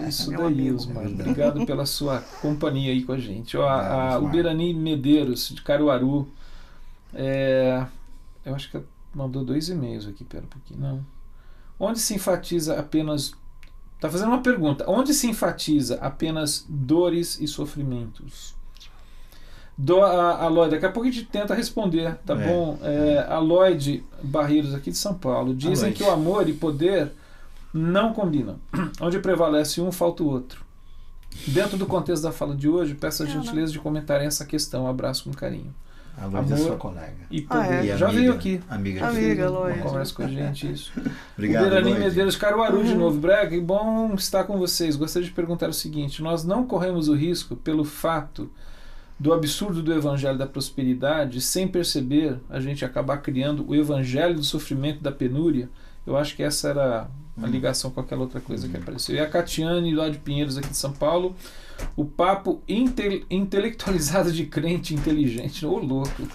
Isso Meu daí, amigo. Osmar. Obrigado pela sua companhia aí com a gente. Ó, Obrigado, o Osmar. Birani Medeiros, de Caruaru. Eu acho que mandou 2 e-mails aqui, pera um pouquinho. Não. Onde se enfatiza apenas... Tá fazendo uma pergunta. Onde se enfatiza apenas dores e sofrimentos? A Lloyd, daqui a pouco a gente tenta responder, tá bom? A Lloyd Barreiros, aqui de São Paulo, dizem que o amor e poder não combinam. Onde prevalece um, falta o outro. Dentro do contexto da fala de hoje, peço a gentileza de comentarem essa questão. Um abraço com carinho. A Luísa é sua colega. E poder. E Já amiga, veio aqui. Amiga, Amiga, de... Lloyd. Uma conversa com a gente, isso. Obrigado, O Birani Lloyd. Medeiros, Caruaru de novo. Brega, que bom estar com vocês. Gostaria de perguntar o seguinte: nós não corremos o risco, pelo fato do absurdo do evangelho da prosperidade, sem perceber, a gente acabar criando o evangelho do sofrimento da penúria? Eu acho que essa era a ligação com aquela outra coisa que apareceu. E a Catiane, lá de Pinheiros, aqui de São Paulo, o papo intelectualizado de crente inteligente. Ô, louco!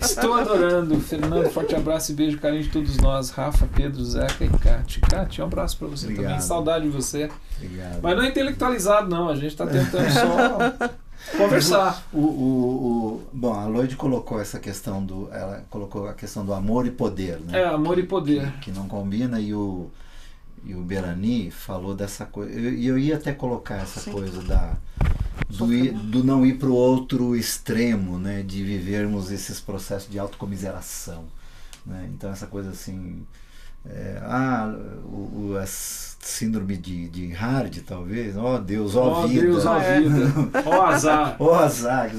Estou adorando. Fernando, forte abraço e beijo, carinho de todos nós. Rafa, Pedro, Zeca e Cati. Cati, um abraço para você Obrigado. também. Saudade de você. Obrigado. Mas não é intelectualizado, não. A gente está tentando só conversar. Bom, a Lloyd colocou essa questão ela colocou a questão do amor e poder, né? Amor e poder. Que não combina, e o Birani falou dessa coisa. E eu ia até colocar essa coisa do não ir para o outro extremo, né? De vivermos esses processos de autocomiseração, né? Então essa coisa assim, a síndrome de Hard, talvez, Deus, vida. Deus, vida. Azar. Azar,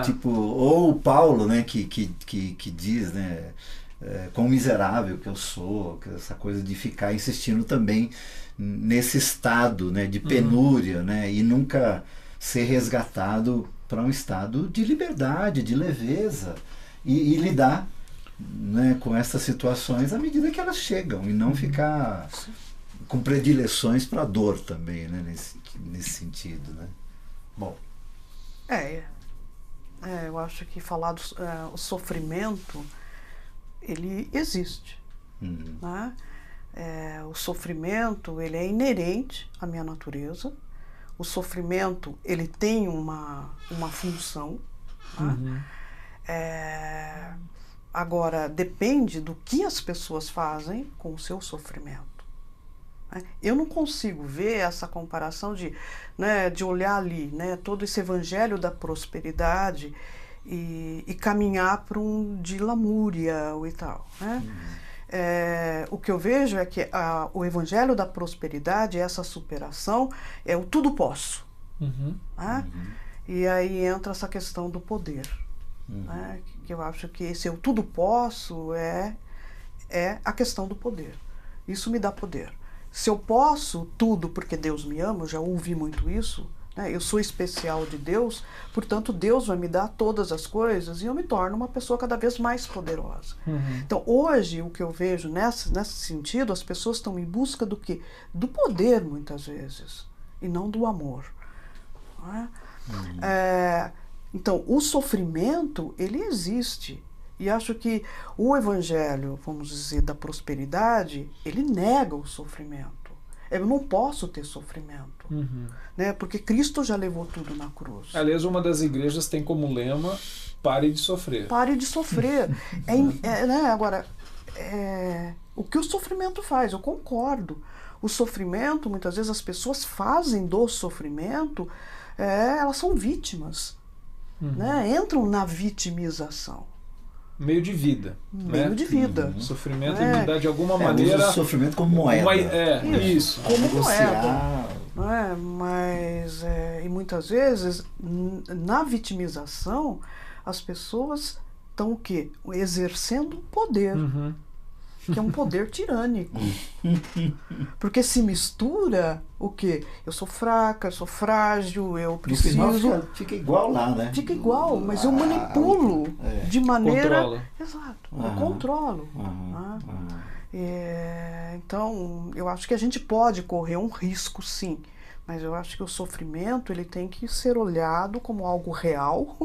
tipo, ou o Paulo, né, que diz, né, quão miserável que eu sou, que essa coisa de ficar insistindo também nesse estado, né, de penúria, né, e nunca ser resgatado para um estado de liberdade, de leveza, e lidar, né, com essas situações à medida que elas chegam, e não ficar com predileções para a dor também, né, nesse sentido, né. Bom. Eu acho que falar do o sofrimento, ele existe, né? O sofrimento, ele é inerente à minha natureza. O sofrimento, ele tem uma função, né? Agora, depende do que as pessoas fazem com o seu sofrimento. Eu não consigo ver essa comparação de olhar ali, né, todo esse evangelho da prosperidade e caminhar para um de lamúria e tal, né? O que eu vejo é que o evangelho da prosperidade, essa superação, é o tudo posso. Né? E aí entra essa questão do poder. Né? Que eu acho que esse eu tudo posso é a questão do poder. Isso me dá poder. Se eu posso tudo porque Deus me ama, eu já ouvi muito isso, né? Eu sou especial de Deus, portanto Deus vai me dar todas as coisas e eu me torno uma pessoa cada vez mais poderosa. Então hoje o que eu vejo nesse sentido, as pessoas estão em busca do quê? Do poder muitas vezes, e não do amor. Não é? Então o sofrimento, ele existe. E acho que o evangelho, vamos dizer, da prosperidade, ele nega o sofrimento. Eu não posso ter sofrimento, né? Porque Cristo já levou tudo na cruz. Aliás, uma das igrejas tem como lema: pare de sofrer. Pare de sofrer. Né? Agora, o que o sofrimento faz? Eu concordo. O sofrimento, muitas vezes as pessoas fazem do sofrimento, elas são vítimas, né? Entram na vitimização. Meio de vida. Meio de vida. Sofrimento me dá de alguma maneira. Usa o sofrimento como moeda. Isso. Como negociar. moeda. Mas, e muitas vezes, na vitimização, as pessoas estão o quê? Exercendo poder. que é um poder tirânico. Porque se mistura o quê? Eu sou fraca, eu sou frágil, eu preciso... No final fica igual lá, né? Fica igual, mas eu manipulo de maneira... Controla. Exato, eu controlo. Então, eu acho que a gente pode correr um risco, sim, mas eu acho que o sofrimento ele tem que ser olhado como algo real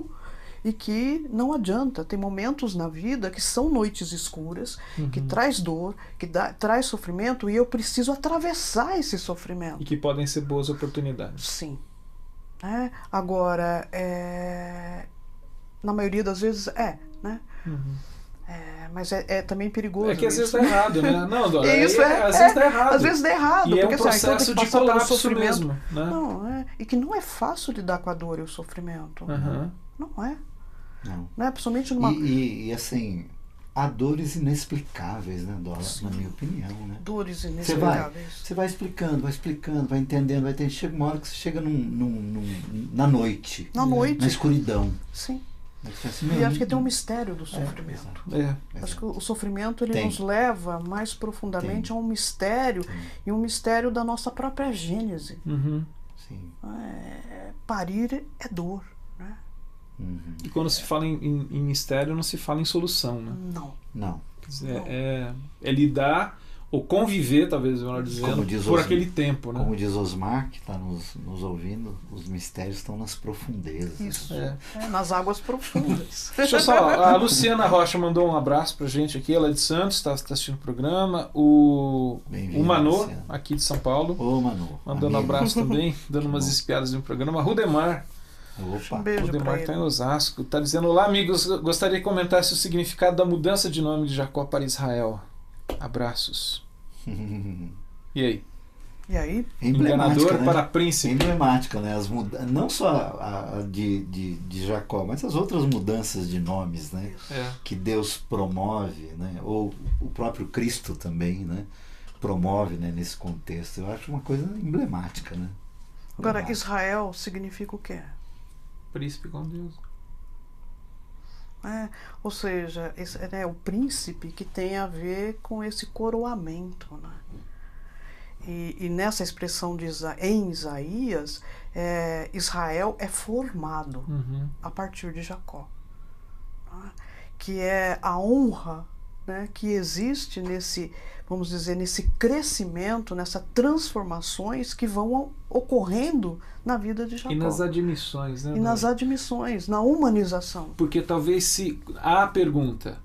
e que não adianta. Tem momentos na vida que são noites escuras, que traz dor, que traz sofrimento, e eu preciso atravessar esse sofrimento. E que podem ser boas oportunidades. Sim. Agora, na maioria das vezes né? Mas é também perigoso. É que às vezes isso. dá errado, né? Não, Dora, Isso às vezes dá errado. Às vezes dá errado. E porque, é um processo de colapso mesmo. Né? Não, e que não é fácil lidar com a dor e o sofrimento. Não é. Não é, principalmente numa... E assim, há dores inexplicáveis, né, Dora? Na minha opinião, né? Dores inexplicáveis. Você vai explicando, vai entendendo, chega uma hora que você chega na noite. Na noite. Na escuridão. Sim. Assim, e acho que tem um mistério do sofrimento. Acho que o sofrimento ele nos leva mais profundamente a um mistério, e um mistério da nossa própria gênese. Sim. Parir é dor, né? E quando se fala em mistério, não se fala em solução, né? Não. Quer dizer, é lidar ou conviver, talvez, melhor dizendo, por aquele tempo, né? Como diz Osmar, que está nos ouvindo, os mistérios estão nas profundezas. Isso, nas águas profundas. Deixa eu só, a Luciana Rocha mandou um abraço pra gente aqui, ela é de Santos, está assistindo o programa. O Manu, Luciana, aqui de São Paulo, mandando um abraço também, dando umas espiadas no programa. Rudemar. Opa. Um beijo. Rudemar está em Osasco, está dizendo: olá amigos, gostaria de comentar o significado da mudança de nome de Jacó para Israel. Abraços. E aí? Enganador, né? Para príncipe. Emblemática, né? Não só a de Jacó, mas as outras mudanças de nomes, né? Que Deus promove, né? Ou o próprio Cristo também, né? Promove, né? Nesse contexto. Eu acho uma coisa emblemática, né? Agora, Israel significa o quê? Príncipe com Deus. Ou seja, o príncipe que tem a ver com esse coroamento, né? E nessa expressão em Isaías, Israel é formado a partir de Jacó, né? Que é a honra, né, que existe nesse, vamos dizer, nesse crescimento, nessas transformações que vão ocorrendo na vida de Jacó. E nas admissões, né? E nas admissões, na humanização. Porque talvez se a pergunta,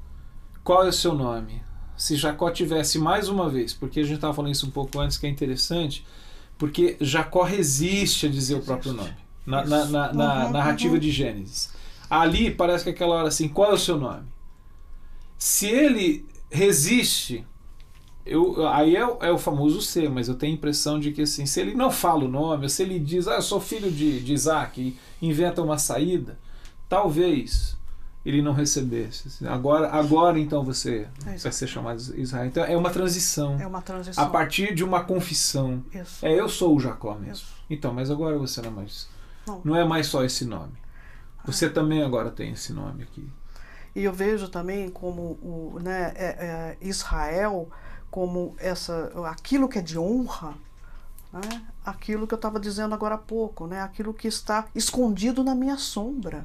qual é o seu nome? Se Jacó tivesse mais uma vez, porque a gente estava falando isso um pouco antes, que é interessante, porque Jacó resiste a dizer o próprio nome. Na narrativa de Gênesis. Ali parece que aquela hora assim, qual é o seu nome? Se ele resiste, aí é o famoso ser, mas eu tenho a impressão de que assim, se ele não fala o nome, ou se ele diz, eu sou filho de Isaac, e inventa uma saída, talvez ele não recebesse. Agora então você vai ser chamado Israel. Então é uma transição. É uma transição. A partir de uma confissão. Isso. Eu sou o Jacó mesmo. Isso. Então, mas agora você não é mais. Não é mais só esse nome. Você também agora tem esse nome aqui. E eu vejo também como Israel como aquilo que é de honra, né? Aquilo que eu estava dizendo agora há pouco, né? Aquilo que está escondido na minha sombra.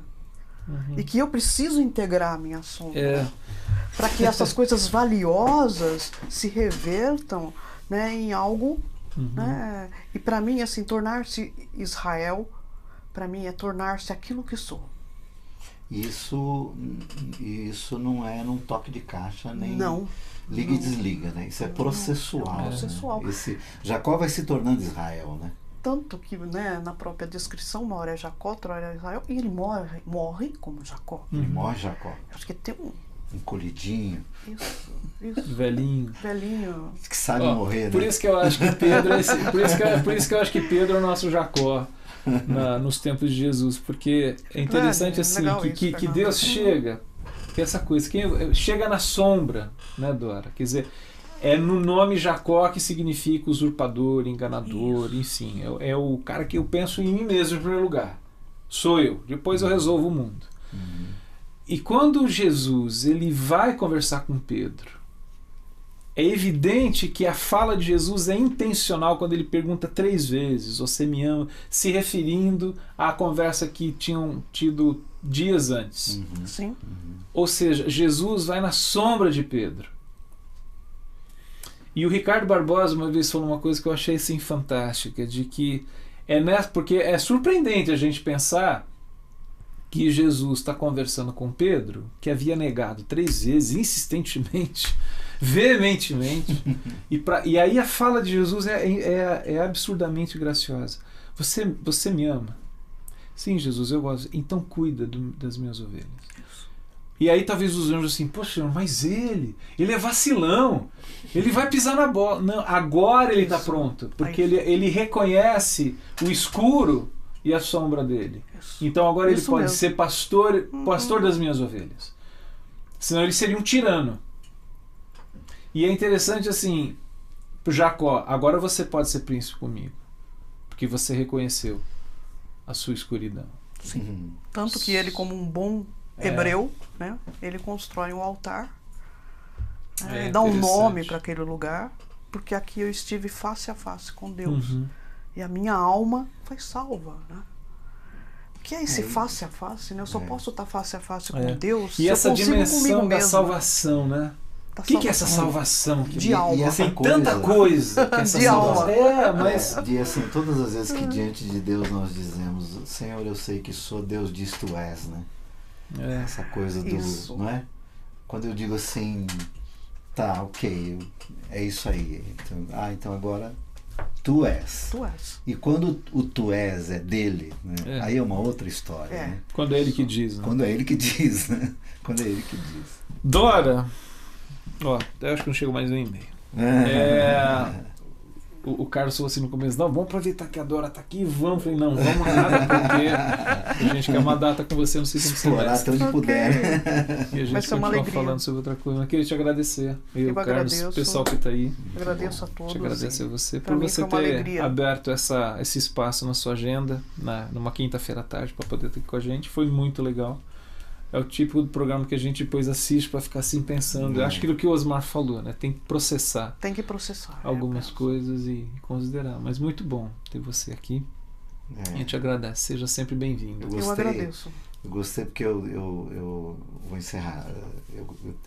E que eu preciso integrar a minha sombra para que essas coisas valiosas se revertam, né, em algo, né? E para mim, assim, tornar-se Israel, para mim é tornar-se aquilo que sou. Isso não é num toque de caixa, nem liga e desliga, né? Isso é processual. É processual. Né? Jacó vai se tornando Israel, né? Tanto que, né, na própria descrição, uma hora é Jacó, outra hora é Israel, e ele morre como Jacó. Ele morre Jacó. Acho que tem um colhidinho. Isso. Velhinho. Que sabe morrer, por né? Isso que eu acho que Pedro por isso que eu acho que Pedro é o nosso Jacó nos tempos de Jesus, porque é interessante assim que Deus chega, que essa coisa, que chega na sombra, né, Dora? Quer dizer, é no nome Jacó que significa usurpador, enganador, enfim, é o cara que eu penso em mim mesmo em primeiro lugar. Sou eu, depois eu resolvo o mundo. E quando Jesus ele vai conversar com Pedro, é evidente que a fala de Jesus é intencional quando ele pergunta 3 vezes: você me ama? Se referindo à conversa que tinham tido dias antes. Sim. Ou seja, Jesus vai na sombra de Pedro. E o Ricardo Barbosa uma vez falou uma coisa que eu achei assim fantástica, de que porque é surpreendente a gente pensar que Jesus está conversando com Pedro, que havia negado 3 vezes, insistentemente, veementemente, e aí a fala de Jesus é absurdamente graciosa. Você me ama? Sim, Jesus, eu gosto. Então cuida das minhas ovelhas. E aí talvez os anjos assim, poxa, mas ele é vacilão, ele vai pisar na bola. Não, agora ele está pronto, porque ele reconhece o escuro e a sombra dele. Então agora ele pode ser pastor das minhas ovelhas. Senão ele seria um tirano. E é interessante assim, Jacó, agora você pode ser príncipe comigo, porque você reconheceu a sua escuridão. Sim. Tanto que ele, como um bom hebreu, né, ele constrói um altar, dá um nome para aquele lugar, porque aqui eu estive face a face com Deus. E a minha alma foi salva, né? O que é esse face a face, né? Eu só posso estar face a face com Deus e se essa eu consigo dimensão comigo da mesmo, salvação, né? O que é essa salvação? De alma. E tem tanta coisa que essa de salvação. alma. Mas assim, todas as vezes que diante de Deus nós dizemos, Senhor, eu sei que sou, Deus diz tu és, né? Essa coisa do, não é? Quando eu digo assim, tá, ok, é isso aí. Então agora tu és. Tu és. E quando o tu és é dele, né? Aí é uma outra história. Né? Quando é ele que diz, né? Quando é ele que diz, né? Quando é ele que diz. Dora, eu acho que não chegou mais um e-mail. O Carlos falou assim no começo, não, vamos aproveitar que a Dora tá aqui, vamos. Eu falei, não, vamos nada, porque a gente quer uma data com você no segundo semestre. Onde puder. E a gente continua falando sobre outra coisa. Eu queria te agradecer. Eu, Carlos, o pessoal que está aí. Agradeço a todos. Te agradeço a você por você ter aberto esse espaço na sua agenda, numa quinta-feira à tarde, para poder estar aqui com a gente. Foi muito legal. É o tipo de programa que a gente depois assiste para ficar assim pensando. Eu acho que o que o Osmar falou, né? Tem que processar. Tem que processar. Algumas coisas e considerar. Mas muito bom ter você aqui. A gente agradece. Seja sempre bem-vindo. Eu agradeço. Eu gostei porque eu vou encerrar.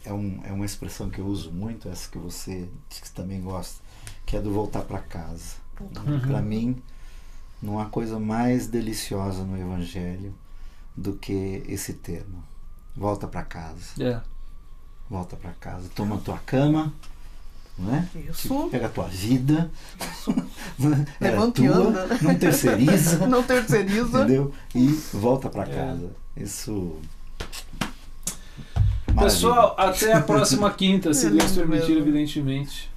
É uma expressão que eu uso muito, essa que você diz que também gosta, que é do voltar para casa. Para mim, não há coisa mais deliciosa no Evangelho do que esse termo. Volta para casa. Volta para casa. Toma a tua cama, não é? Isso. Pega a tua vida. Levanta e anda. Não terceiriza. Não terceiriza. Entendeu? E volta para casa. Isso. Maravilha. Pessoal, até a próxima quinta, se Deus permitir, evidentemente.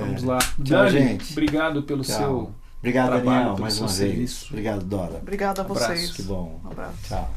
Vamos lá. Tchau, gente. Obrigado pelo seu. Obrigado, trabalho, Daniel, pelo mais seu uma serviço. vez. Obrigado, Dora. Obrigada a vocês. Que bom. Um abraço. Tchau.